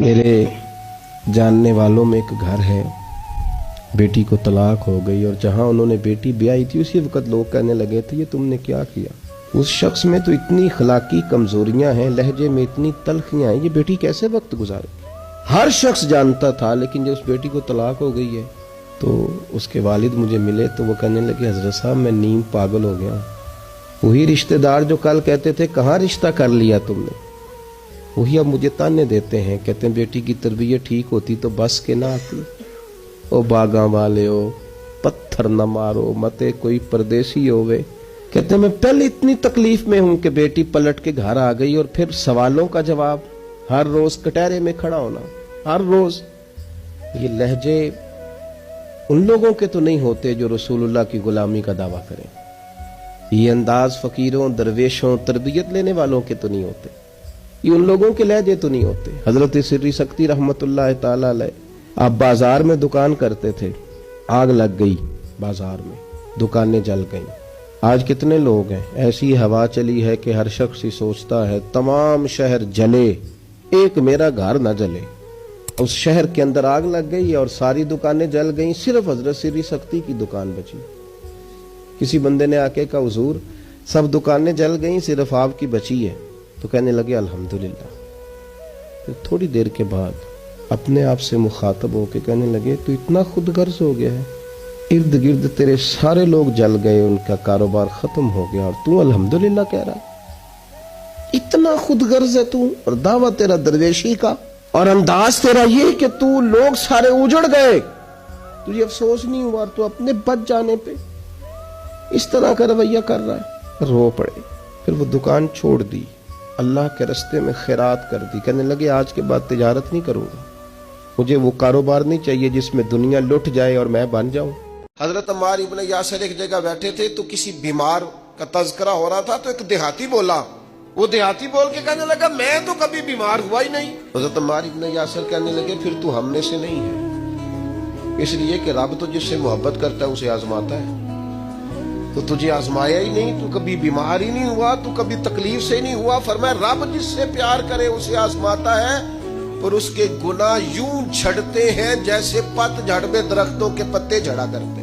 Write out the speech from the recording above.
میرے जानने वालों में एक घर है, बेटी को तलाक हो गई और जहां उन्होंने बेटी ब्याही थी उसी वक्त लोग कहने लगे थे ये तुमने क्या किया। उस शख्स में तो इतनी अखलाकी कमजोरियां हैं, लहजे में इतनी तलखियां हैं, ये बेटी कैसे वक्त गुजारे। हर शख्स जानता था, लेकिन जब उस बेटी को तलाक हो गई है तो उसके वालिद मुझे मिले तो वो कहने लगे हजरत साहब मैं नींद पागल हो गया। वही रिश्तेदार जो कल कहते थे कहाँ रिश्ता कर लिया तुमने, वही अब मुझे ताने देते हैं, कहते हैं बेटी की तरबियत ठीक होती तो बस के ना आती। ओ बागा वाले हो, पत्थर न मारो, मते कोई परदेसी होवे। कहते हैं मैं पहले इतनी तकलीफ में हूं कि बेटी पलट के घर आ गई और फिर सवालों का जवाब, हर रोज कटहरे में खड़ा होना, हर रोज। ये लहजे उन लोगों के तो नहीं होते जो रसूलुल्लाह की गुलामी का दावा करें। ये अंदाज फकीरों, दरवेशों, तरबियत लेने वालों के तो नहीं होते। ये उन लोगों के लहजे तो नहीं होते। हजरत सिर्री सक्ती रहमतुल्लाह ताला अलैह आप बाजार में दुकान करते थे, आग लग गई बाजार में, दुकानें जल गईं। आज कितने लोग हैं, ऐसी हवा चली है कि हर शख्स ही सोचता है तमाम शहर जले, एक मेरा घर न जले। उस शहर के अंदर आग लग गई और सारी दुकानें जल गईं, सिर्फ हजरत सिर्री सक्ती की दुकान बची। किसी बंदे ने आके कहा हुजूर सब दुकानें जल गईं, सिर्फ आपकी बची है। तो कहने लगे अल्हम्दुलिल्लाह। फिर थोड़ी देर के बाद अपने आप से मुखातब होके कहने लगे तू इतना खुदगर्ज हो गया है, इर्द गिर्द तेरे सारे लोग जल गए, उनका कारोबार खत्म हो गया और तू अल्हम्दुलिल्लाह कह रहा। इतना खुदगर्ज है तू, और दावा तेरा दरवेशी का, और अंदाज तेरा ये कि तू लोग सारे उजड़ गए, तुझे अफसोस नहीं हुआ, तू अपने बच जाने पे इस तरह का रवैया कर रहा है। रो पड़े, फिर वो दुकान छोड़ दी, अल्लाह के रास्ते में खैरात कर दी। कहने लगे आज के बाद तिजारत नहीं करूंगा, मुझे वो कारोबार नहीं चाहिए जिसमें दुनिया लुट जाए और मैं बन जाऊं। हजरत अम्मार इब्न यासिर एक जगह बैठे थे तो किसी बीमार का तज़किरा हो रहा था, तो एक देहाती बोला, वो देहाती बोल के कहने लगा मैं तो कभी बीमार हुआ ही नहीं। हजरत अम्मार इब्न यासिर कहने लगे फिर तू हमने से नहीं है, इसलिए कि रब तो जिससे मोहब्बत करता है उसे आजमाता है, तो तुझे आजमाया ही नहीं, तू कभी बीमार ही नहीं हुआ, तू कभी तकलीफ से नहीं हुआ। फरमाया रब जिससे प्यार करे उसे आजमाता है, और उसके गुनाह यूं झड़ते हैं जैसे पतझड़ में दरख्तों के पत्ते झड़ा करते हैं।